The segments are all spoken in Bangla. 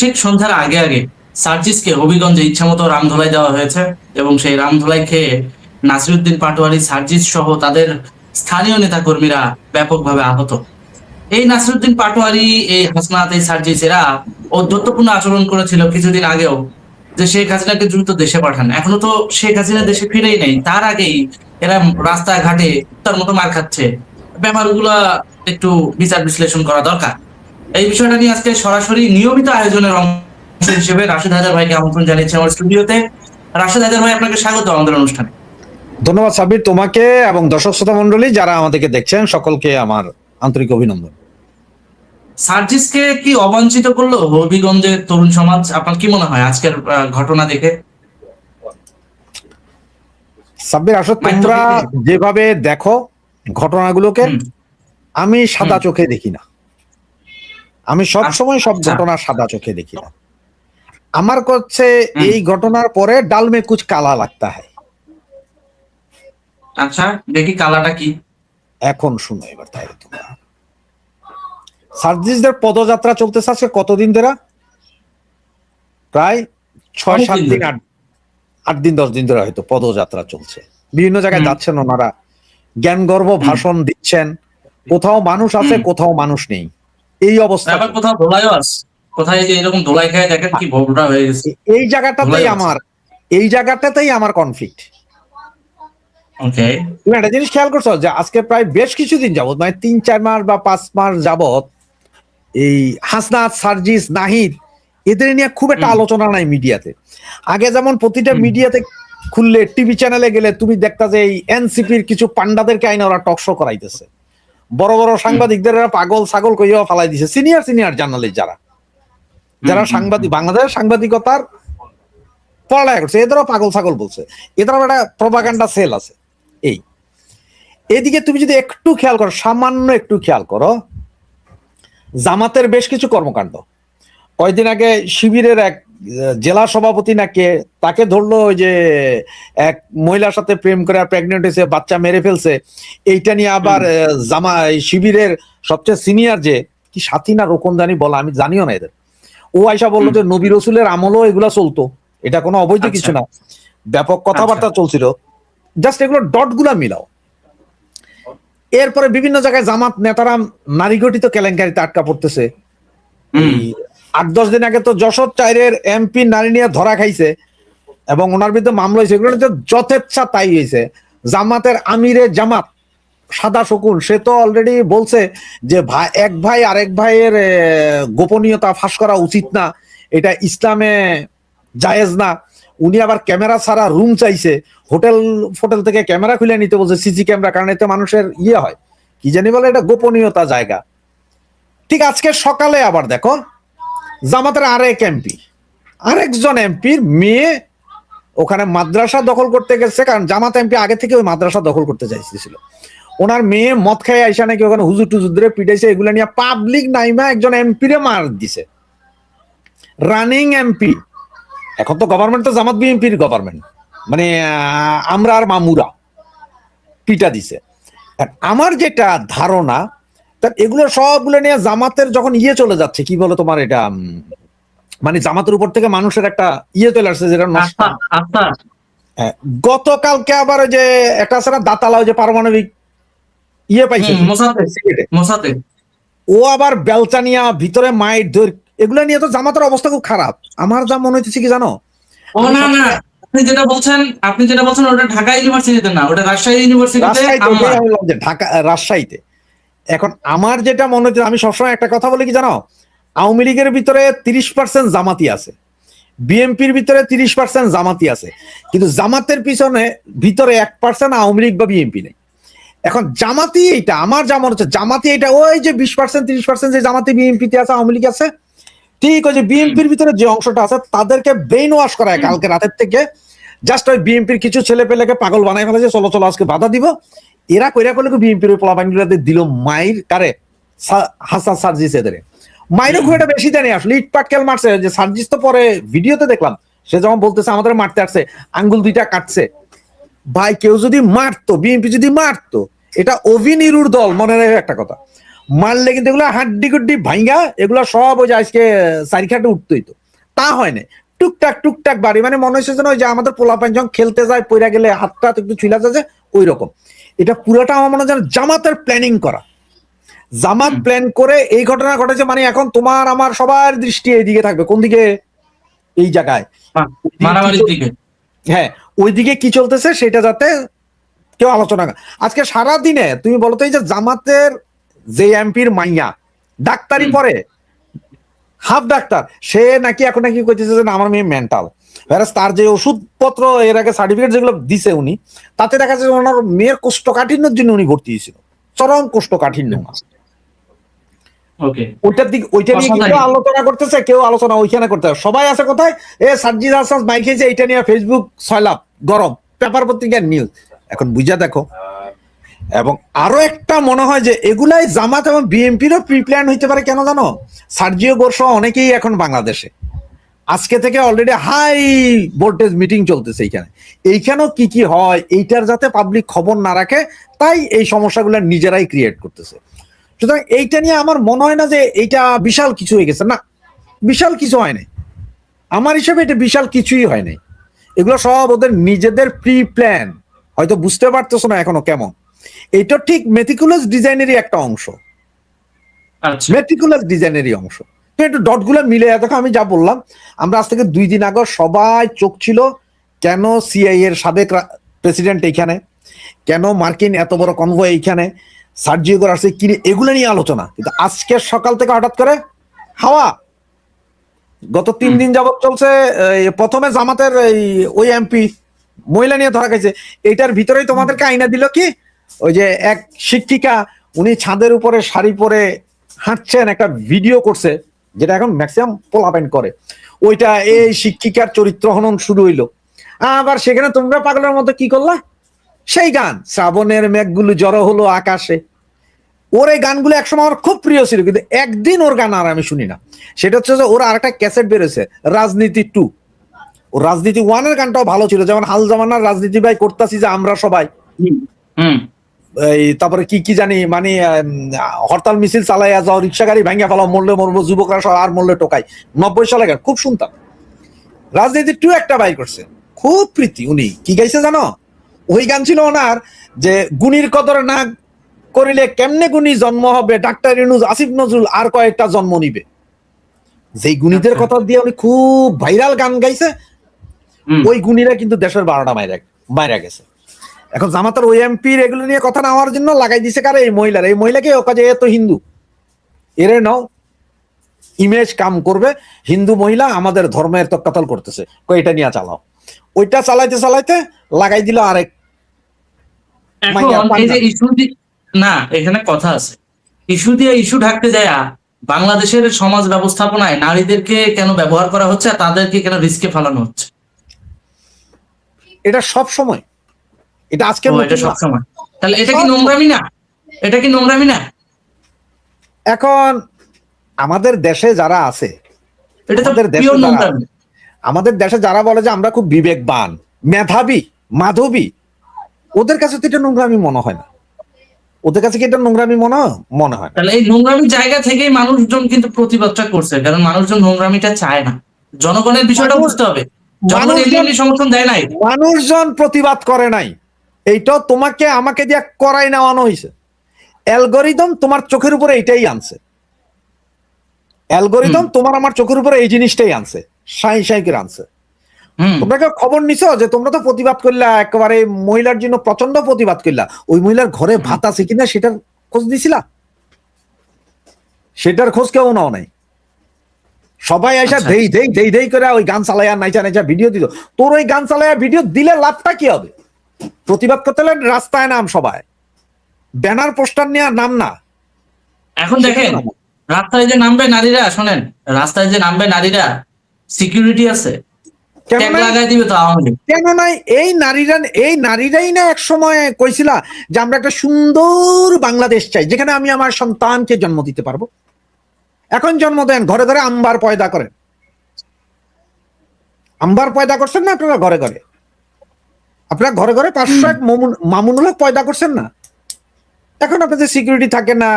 ঠিক সন্ধ্যার আগে আগে সার্জিসকে হবিগঞ্জে ইচ্ছামতো রামধোলাই দেওয়া হয়েছে এবং সেই রামধোলাই খেয়ে নাসিরুদ্দিন পাটোয়ারি, সার্জিস সহ তাদের স্থানীয় নেতাকর্মীরা ব্যাপকভাবে আহত। এই নাসিরুদ্দিন পাটোয়ারি, এই হাসনাত, এই সার্জিস এরা ঔদ্ধত্যপূর্ণ আচরণ করেছিল কিছুদিন আগেও যে শেখ হাসিনাকে দ্রুত দেশে পাঠান। এখনো তো শেখ হাসিনা দেশে ফিরেই নেই, তার আগেই এরা রাস্তাঘাটে তার মতো মার খাচ্ছে। ব্যাপারগুলা একটু বিচার বিশ্লেষণ করা দরকার। এই বিষয়টা নিয়ে আজকে সরাসরি নিয়মিত আয়োজনের অংশ হিসেবে রাশেদ হায়দার ভাইকে আমন্ত্রণ জানিয়েছি আমার স্টুডিওতে। রাশেদ হায়দার ভাই, আপনাকে স্বাগত আমাদের অনুষ্ঠানে। ধন্যবাদ সাব্বির, তোমাকে এবং দর্শক শ্রোতা মন্ডলী যারা আমাদেরকে দেখছেন সকলকে আমার আন্তরিক অভিনন্দন। সার্জিসকে কি অবাঞ্ছিত করলো হবিগঞ্জের তরুণ সমাজ? আপনার কি মনে হয় আজকের ঘটনা দেখে? সাব্বির, আসলে তোমরা যেভাবে দেখো ঘটনাগুলোকে, আমি সাদা চোখে দেখি না। আমি সব সময় সব ঘটনা সাদা চোখে দেখি না। আমার কাছে এই ঘটনার পরে ডাল মে কুছ কালা লাগতা হয়। আচ্ছা, দেখি কালাটা কি। এখন শুনো এবার তাহলে তোমরা। সার্জিসদের পদযাত্রা চলতেছে আজকে কতদিন ধরে? প্রায় 6-7 দিন, 8 দিন 10 দিন ধরে হয়তো পদযাত্রা চলছে। বিভিন্ন জায়গায় যাচ্ছেন ওনারা, জ্ঞান গর্ব ভাষণ দিচ্ছেন। কোথাও মানুষ আছে, কোথাও মানুষ নেই, এই অবস্থা। আবার কোথাও ধোলাইও আছে, কোথায় যে এরকম ধোলাই খায় দেখেন কি ভোগটা হয়ে গেছে। এই জায়গাটাতেই আমার কনফ্লিক্ট। ওকে, তুমি একটা জিনিস খেয়াল করছো যে আজকে প্রায় বেশ কিছুদিন যাবত, মানে 3-4 মাস বা 5 মাস যাবত এই হাসনাত, সার্জিস, নাহিদ এদের নিয়ে খুব একটা আলোচনা নাই মিডিয়াতে। আগে যেমন প্রতিটা মিডিয়াতে খুললে, টিভি চ্যানেলে গেলে তুমি দেখতা যে এই এনসিপির কিছু পান্ডাদেরকে আইনে ওরা টক শো করাইতেছে। বড় বড় সাংবাদিকদের পাগল ছাগল কইয়া ফালাই দিছে। সিনিয়র জার্নালিস্ট যারা সাংবাদিক, বাংলাদেশের সাংবাদিকতার পড়ালেখা করছে, এদেরও পাগল ছাগল বলছে। এদের একটা প্রপাগান্ডা সেল আছে। এদিকে তুমি যদি একটু খেয়াল করো, সামান্য একটু খেয়াল করো, জামাতের বেশ কিছু কর্মকাণ্ড। কয়েকদিন আগে শিবিরের এক জেলা সভাপতি নাকি তাকে ধরলো, ওই যে এক মহিলার সাথে প্রেম করে প্রেগনেন্ট হয়েছে, বাচ্চা মেরে ফেলছে। এইটা নিয়ে আবার শিবিরের সবচেয়ে সিনিয়র যে কি সাথী না রোকন জানি বলা, আমি জানিও না এদের, ও আয়সা বললো যে নবী রসুলের আমলও এগুলা চলতো, এটা কোনো অবৈধ কিছু না। ব্যাপক কথাবার্তা চলছিল। জাস্ট এগুলো ডট গুলা মিলাও। এরপরে বিভিন্ন জায়গায় জামাত নেতারা নারী গঠিত কেলেঙ্কারিতে আটকা পড়তেছে। 8-10 দিন আগে তো যশোর 4-এর এমপি নারী নিয়ে ধরা খাইছে এবং ওনার বিরুদ্ধে মামলা হয়েছে। এগুলো যথেচ্ছা তাই হয়েছে। জামাতের আমিরে জামাত সাদা শকুন, সে তো অলরেডি বলছে যে এক ভাই আরেক ভাইয়ের গোপনীয়তা ফাঁস করা উচিত না, এটা ইসলামে জায়েজ না। উনি আবার ক্যামেরা ছাড়া রুম চাইছে, হোটেল থেকে ক্যামেরা খুলে নিতে বলছে, সিসি ক্যামেরা, কারণ এতে মানুষের হয় কি জানি বলে, এটা গোপনীয়তা জায়গা। ঠিক আজকে সকালে আবার দেখো জামাতের আরেকজন এমপির মেয়ে ওখানে মাদ্রাসা দখল করতে গেছে, কারণ জামাত এমপি আগে থেকে ওই মাদ্রাসা দখল করতে চাইছিল। ওনার মেয়ে মদ খায় আইসা নাকি ওখানে হুজুর টুজুর ধরে পিটাইছে। এগুলো নিয়ে পাবলিক নাইমা একজন এমপিরে মার দিছে, রানিং এমপি। এখন তো গভর্নমেন্ট তো জামাত বিএনপির গভর্নমেন্ট, মানে আমরা আর মামুরা পিটা দিছে। আমার যেটা ধারণা, এগুলো সবগুলো নিয়ে জামাতের যখন চলে যাচ্ছে, কি বলে তোমার এটা, মানে জামাতের উপর থেকে মানুষের একটা চলে আসছে যেটা নষ্ট। গতকালকে আবার ওই যে একটা আছে না দাতালা, ওই যে পারমাণবিক পাইছে ও আবার বেলচানিয়া ভিতরে মাইট ধর, এগুলো নিয়ে তো জামাতের অবস্থা খুব খারাপ। আমার যা মনে হইতেছে কি জানো, আপনি যেটা বলছেন ওটা ঢাকা ইউনিভার্সিটিতে না, ওটা রাজশাহী ইউনিভার্সিটিতে, রাজশাহীতে। এখন আমার যেটা মনে হচ্ছে, আমি সবসময় একটা কথা বলি কি জানো, আওয়ামী লীগের ভিতরে 30% জামাতি আছে, বিএনপির ভিতরে 30% জামাতি আছে, কিন্তু জামাতের ভিতরে 1% আওয়ামী লীগ বা বিএনপি নেই। এখন জামাতি এইটা আমার যা মনে হচ্ছে, জামাতি এটা ওই যে 20%-30% যে জামাতি বিএনপিতে আছে, আওয়ামী লীগ আছে, ঠিক ওই যে বিএনপির ভিতরে যে অংশটা আছে তাদেরকে ব্রেইন ওয়াশ করায় কালকে রাতের থেকে। জাস্ট ওই বিএনপির কিছু ছেলে পেলেকে পাগল বানাই ফেলেছে, চলো আজকে বাধা দিব। এরা কইরা করলে বিএনপির পোলাপানিগুলোতে দিল মাইর, কারে, হাসান সার্জিস এদের মাইরও খুব একটা বেশি দেয়নি আসলে, ইট পাটকেল মারছে। যে সার্জিস তো পরে ভিডিওতে দেখলাম সে যখন বলতেছে আমাদের মারতে আসছে, আঙ্গুল 2টা কাটছে। ভাই কেউ যদি মারতো, বিএনপি যদি মারতো, এটা অভিনিরুর দল, মনে রাখে একটা কথা, মারলে কিন্তু এগুলো হাড্ডি গুড্ডি ভাইঙ্গা এগুলো সব ওই যে আজকে চারিখাটে উঠতোই তো, তা হয় না। টুকটাক টুকটাক বাড়ি, মানে মনে হচ্ছে যেন ওই যে আমাদের পোলাপান যখন খেলতে যায় পইরা গেলে হাতটা একটু ছুইলা যাচ্ছে ওই রকম। এটা পুরোটা আমার মনে হয় যেন জামাতের প্ল্যানিং করা, জামাত প্ল্যান করে এই ঘটনা ঘটেছে। মানে এখন তোমার আমার সবার দৃষ্টি এইদিকে থাকবে, কোন দিকে? এই জায়গায় মারামারির দিকে। হ্যাঁ, ওইদিকে কি চলতেছে সেটা যাতে কেউ আলোচনা করে। আজকে সারা দিনে তুমি বলো তো, এই যে জামাতের যে এমপির মাইয়া ডাক্তারি পড়ে, হাফ ডাক্তার, সে নাকি এখন নাকি কইতেছে যে না, আমার মেয়ে মেন্টাল। তার যে ওষুধপত্র এর আগে সার্টিফিকেট যেগুলো দিছে উনি, তাতে দেখা যাচ্ছে ওনার মেয়ের কোষ্ঠকাঠিন্যের জন্য উনি ভর্তি হয়েছিল, চরম কোষ্ঠকাঠিন্য। ওকে, ওইটা নিয়ে কেউ আলোচনা করতেছে, কেউ আলোচনা ওইখানে করতে হবে। সবাই আছে কোথায়? সার্জিস আহসান মাইক খেয়েছে, এইটা নিয়ে ফেসবুক সয়লাভ গরম, পেপার পত্রিকার নিউজ। এখন বুঝা দেখো। এবং আরো একটা মনে হয় যে এগুলাই জামাত এবং বিএনপিরও প্রি প্ল্যান হইতে পারে। কেন জানো? সার্জিও গোর সহ অনেকেই এখন বাংলাদেশে, আজকে থেকে অলরেডি হাই ভোল্টেজ মিটিং চলতেছে এইখানেও কি কি হয় এইটার যাতে পাবলিক খবর না রাখে, তাই এই সমস্যাগুলো নিজেরাই ক্রিয়েট করতেছে। সুতরাং এইটা নিয়ে আমার মনে হয় না যে এইটা বিশাল কিছু হয়ে গেছে, না বিশাল কিছু হয় নাই। আমার হিসেবে এটা বিশাল কিছুই হয় নাই। এগুলো সব ওদের নিজেদের প্রি প্ল্যান, হয়তো বুঝতে পারতেছো না এখনো কেমন। এটা ঠিক মেটিকুলাস ডিজাইনেরই একটা অংশ, মেটিকুলাস ডিজাইনেরই অংশ। একটু ডটগুলো মিলে দেখো, আমি যা বললাম, আমরা আজ থেকে 2 দিন আগে সবাই চোখ ছিল কেন সিআই এর সাবেক প্রেসিডেন্ট এইখানে, কেন মার্কিন এত বড় কনভয় এইখানে, সার্জিও গোর আসছে কিনে, এগুলো নিয়ে আলোচনা। কিন্তু আজকের সকাল থেকে হঠাৎ করে হাওয়া। গত 3 দিন যাবত চলছে। প্রথমে জামাতের ওই এমপি মহিলা নিয়ে ধরা গেছে, এইটার ভিতরেই তোমাদেরকে আইনা দিল কি, ওই যে এক শিক্ষিকা উনি ছাদের উপরে শাড়ি পরে হাঁটছেন, একটা ভিডিও করছে, যেটা এখন ম্যাক্সিমাম পোলাপাইন করে। ওইটা এই শিক্ষিকার চরিত্র হনন শুরু হইলো। আবার সেখানে তোমরা পাগলের মতো কি করলা, সেই গান শ্রাবণের মেঘগুলো জড়ো হলো আকাশে। ওর এই গানগুলো একসময় আমার খুব প্রিয় ছিল, কিন্তু একদিন ওর গান আর আমি শুনি না। সেটা হচ্ছে যে ওর আর একটা ক্যাসেট বেরোছে, রাজনীতি 2। ও রাজনীতি 1 এর গানটাও ভালো ছিল, যেমন হাল জামানার রাজনীতি ভাই করতেছি যে আমরা সবাই। এই তারপরে কি কি জানি, মানে হরতাল মিছিল চালাইয়া যাও, রিক্সা গাড়ি ভাঙ্গা ফেলাও, মরলে মরবো, যুবকরা সব আর মরলে টোকাই। 90 সালে গান খুব শুনতাম। রাজনীতি 2 একটা বাই করছে, খুব প্রীতি। উনি কি গাইছে জানো? ওই গান ছিল ওনার যে গুণীর কদর না করিলে কেমনে গুণী জন্ম হবে, ডাক্তার ইউনূস, আসিফ নজরুল আর কয়েকটা জন্ম নিবে। যেই গুণীদের কথা দিয়ে উনি খুব ভাইরাল গান গাইছে, ওই গুণীরা কিন্তু দেশের 12টা মাইরা গেছে। এখন জামাতের ওই এমপির এগুলো নিয়ে কথা না হওয়ার জন্য লাগাই দিছে কারে, এই মহিলার। এই মহিলাকে ও কাজে এ তো হিন্দু, এরে নাও ইমেজ কাম করবে, হিন্দু মহিলা আমাদের ধর্মের তো কাতাল করতেছে, এটা নিয়ে চালাও। ওইটা চালাইতে চালাইতে লাগাই দিল আরেক। এখন এই যে ইস্যু না, এখানে কথা আছে, ইস্যু দিয়ে ইস্যু ঢাকতে যায় বাংলাদেশের সমাজ ব্যবস্থাপনায় নারীদেরকে কেন ব্যবহার করা হচ্ছে, তাদেরকে কেন রিস্কে ফেলানো হচ্ছে। এটা সব সময়, এটা আজকে এটা সব সময়। তাহলে এটা কি নোংরামি না? এটা কি নোংরামি না? এখন আমাদের দেশে যারা আছে, আমাদের দেশে যারা বলে যে আমরা খুব বিবেকবান, মেধাবী, মাধবী, ওদের কাছে তো এটা নোংরামি মনে হয় না। ওদের কাছে কি এটা নোংরামি মনে হয়? তাহলে এই নোংরামির জায়গা থেকেই মানুষজন কিন্তু প্রতিবাদটা করছে, কারণ মানুষজন নোংরামিটা চায় না। জনগণের বিষয়টা বুঝতে হবে, জনগণ এমনি সমর্থন দেয় নাই। মানুষজন প্রতিবাদ করে নাই, এইটা তোমাকে আমাকে দিয়ে করাই নেওয়ানো হয়েছে। অ্যালগরিদম তোমার চোখের উপরে এইটাই আনছে, অ্যালগরিদম তোমার আমার চোখের উপরে এই জিনিসটাই আনছে, সাই সাই করে আনছে। তোমরা কেউ খবর নিছো যে তোমরা তো প্রতিবাদ করলা, একেবারে মহিলার জন্য প্রচন্ড প্রতিবাদ করলা, ওই মহিলার ঘরে ভাত আছে কিনা সেটার খোঁজ দিছিলা? সেটার খোঁজ কেউ নাও নাই। সবাই আইসা দেই দেই দেই দেই করে ওই গান চালাইয়া নাইচা নাইচা ভিডিও দিল। তোর ওই গান চালাইয়া ভিডিও দিলে লাভটা কি হবে? প্রতিবাদ করতে হলে রাস্তায় নাম, সবাই ব্যানার পোস্টার নিয়ে নাম না। এখন দেখেন রাস্তায় যে নামবে নারীরা, শোনেন, রাস্তায় যে নামবে নারীরা, সিকিউরিটি আছে, কেন নাই? এই নারীরাই না এক সময় কইছিলা যে আমরা একটা সুন্দর বাংলাদেশ চাই, যেখানে আমি আমার সন্তানকে জন্ম দিতে পারবো। এখন জন্ম দেন, ঘরে ঘরে আম্বার পয়দা করেন। আম্বার পয়দা করছেন না আপনারা? ঘরে ঘরে আপনারা ঘরে ঘরে 501 মামুনুল হক পয়দা করছেন না? এখন আপনাদের সিকিউরিটি থাকে না,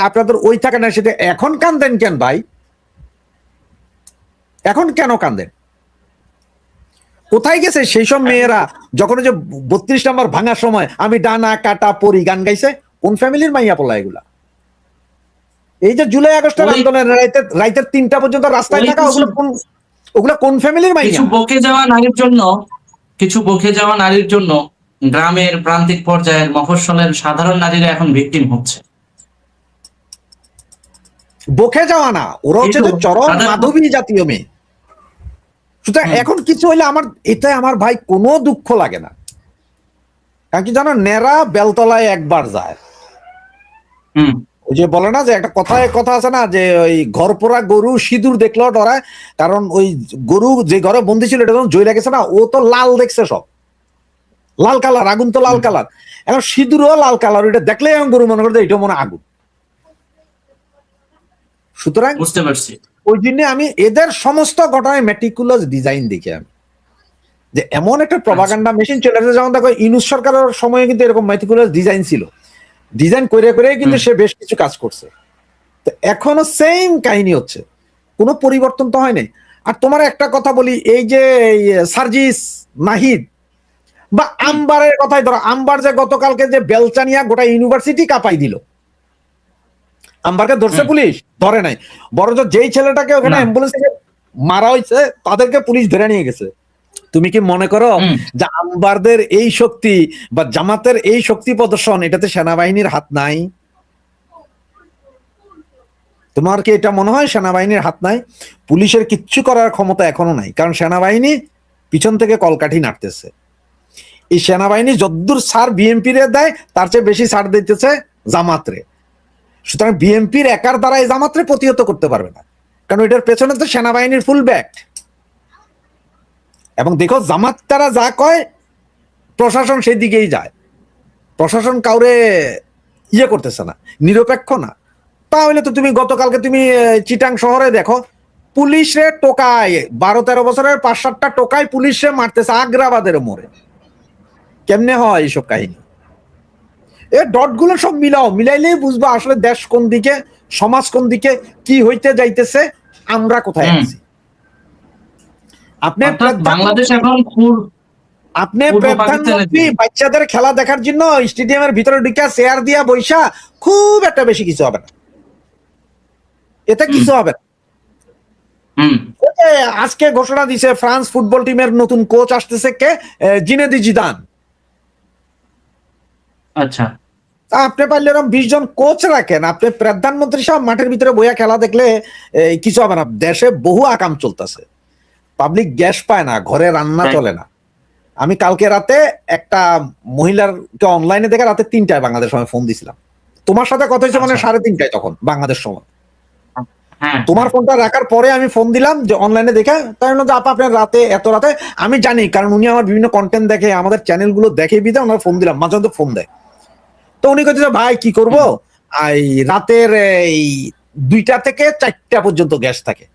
আপনাদের ওই থাকে না, সেটা এখন কান্দেন কেন ভাই? এখন কেন কান্দেন? কোথায় গেছে সেই সব মেয়েরা যখন ওই যে 32 নম্বর ভাঙার সময় আমি ডানা কাটা পরি গান গাইছে? কোন ফ্যামিলির মাইয়া পোলা এগুলা? এই যে জুলাই আগস্টের আন্দোলনের রাইতের 3টা পর্যন্ত রাস্তায় থাকা, ওগুলা কোন ফ্যামিলির মাইয়া? কিছু বকে যাওয়া নারীর জন্য গ্রামের প্রান্তিক পর্যায়ের মফস্বলের সাধারণ নারীরা এখন ভিকটিম হচ্ছে। বকে যাওয়া না, ওরা হচ্ছে যে চরম মাধবী জাতীয় মেয়ে। সুতরাং এখন কিছু হইলে এতে আমার ভাই কোনো দুঃখ লাগে না। কারণ কি জানো, নেড়া বেলতলায় একবার যায়। ওই যে বলে না যে একটা কথা আছে না, যে ওই ঘর পোড়া গরু সিঁদুর দেখলেও ডরায়, কারণ ওই গরু যে ঘরে বন্দি ছিল এটা যখন জয়লা গেছে না, ও তো লাল দেখছে, সব লাল কালার, আগুন তো লাল কালার, এখন সিঁদুরও লাল কালার, এটা দেখলে এখন গরু মনে করে এটা মনে আগুন। সুতরাং বুঝতে পারছি, ওই জন্য আমি এদের সমস্ত ঘটনায় মেটিকুলাস ডিজাইন দেখি আমি, যে এমন একটা প্রপাগান্ডা মেশিন চলে আসছে। যেমন দেখো ইউনূস সরকারের সময়ে কিন্তু এরকম মেটিকুলাস ডিজাইন ছিল, ডিজাইন করে করে কিন্তু সে বেশ কিছু কাজ করছে। তো এখনো সেম কাহিনী হচ্ছে, কোনো পরিবর্তন তো হয় নাই। আর তোমার একটা কথা বলি, এই যে সার্জিস নাহিদ বা আম্বারের কথাই ধরো, আম্বার যে গতকালকে যে বেলচানিয়া গোটা ইউনিভার্সিটি কাঁপাই দিল, আম্বারকে ধরছে পুলিশ? ধরে নাই, বরঞ্চ যেই ছেলেটাকে ওখানে অ্যাম্বুলেন্সে মারা হয়েছে তাদেরকে পুলিশ ধরে নিয়ে গেছে। তুমি কি মনে করো যে আম্বারদের এই শক্তি বা জামাতের এই শক্তি প্রদর্শন, এটাতে সেনাবাহিনীর হাত নাই? তোমার কি এটা মনে হয় সেনাবাহিনীর হাত নাই? পুলিশের কিচ্ছু করার ক্ষমতা এখনো নাই, কারণ সেনাবাহিনী পিছন থেকে কলকাঠি নাড়তেছে। এই সেনাবাহিনী যদ্দূর ছাড় বিএনপি রে দেয়, তার চেয়ে বেশি ছাড় দিতেছে জামাতরে। সুতরাং বিএনপির একার দ্বারা এই জামাতরে প্রতিহত করতে পারবে না, কারণ এটার পেছনে তো সেনাবাহিনীর ফুল ব্যাক। এবং দেখো জামাত তারা যা কয় প্রশাসন সেই দিকেই যায়, প্রশাসন কাউরে ইয়ে করতেছে না, নিরপেক্ষ না। তাহলে তো তুমি গতকালকে তুমি চিটাং শহরে দেখো, পুলিশে টোকায় 12-13 বছরের 5-7টা টোকায় পুলিশে মারতেছে আগ্রাবাদের মোড়ে। কেমনে হয় এইসব কাহিনী? এ ডট গুলো সব মিলাইলেই বুঝবা আসলে দেশ কোন দিকে, সমাজ কোন দিকে, কি হইতে যাইতেছে, আমরা কোথায় আছি। বাংলাদেশ এখন আপনি প্রধানমন্ত্রী বাচ্চাদের খেলা দেখার জন্য স্টেডিয়ামের ভিতরে ঢুকে চেয়ার দিয়া বৈশা খুব একটা বেশি কিছু হবে না, এতে কিছু হবে না। আজকে ঘোষণা দিছে ফ্রান্স ফুটবল টিমের নতুন কোচ আসতেছে, কে? Zinedine Zidane. আচ্ছা, আপনি পারলে এরকম 20 জন কোচ রাখেন, আপনি প্রধানমন্ত্রী সব মাঠের ভিতরে বইয়া খেলা দেখলে কিছু হবে না। দেশে বহু আকাম চলতেছে, পাবলিক গ্যাস পায় না, ঘরে রান্না চলে না। আমি কালকে রাতে একটা মহিলারকে অনলাইনে দেখে রাতে 3টায় বাংলাদেশ সময় ফোন দিছিলাম। তোমার সাথে কথা হয়েছে মানে 3:30টায় তখন বাংলাদেশ সময়। তোমার ফোনটা রাখার পরে আমি ফোন দিলাম যে অনলাইনে দেখে, তাই হলো যে আপা আপনার রাতে এত রাতে, আমি জানি কারণ উনি আমার বিভিন্ন কন্টেন্ট দেখে, আমাদের চ্যানেলগুলো দেখে বিদে ওনার ফোন দিলাম, মাঝে মধ্যে ফোন দেয়। তো উনি কইতেছে ভাই কি করবো, এই রাতের এই 2টা থেকে 4টা পর্যন্ত গ্যাস থাকে।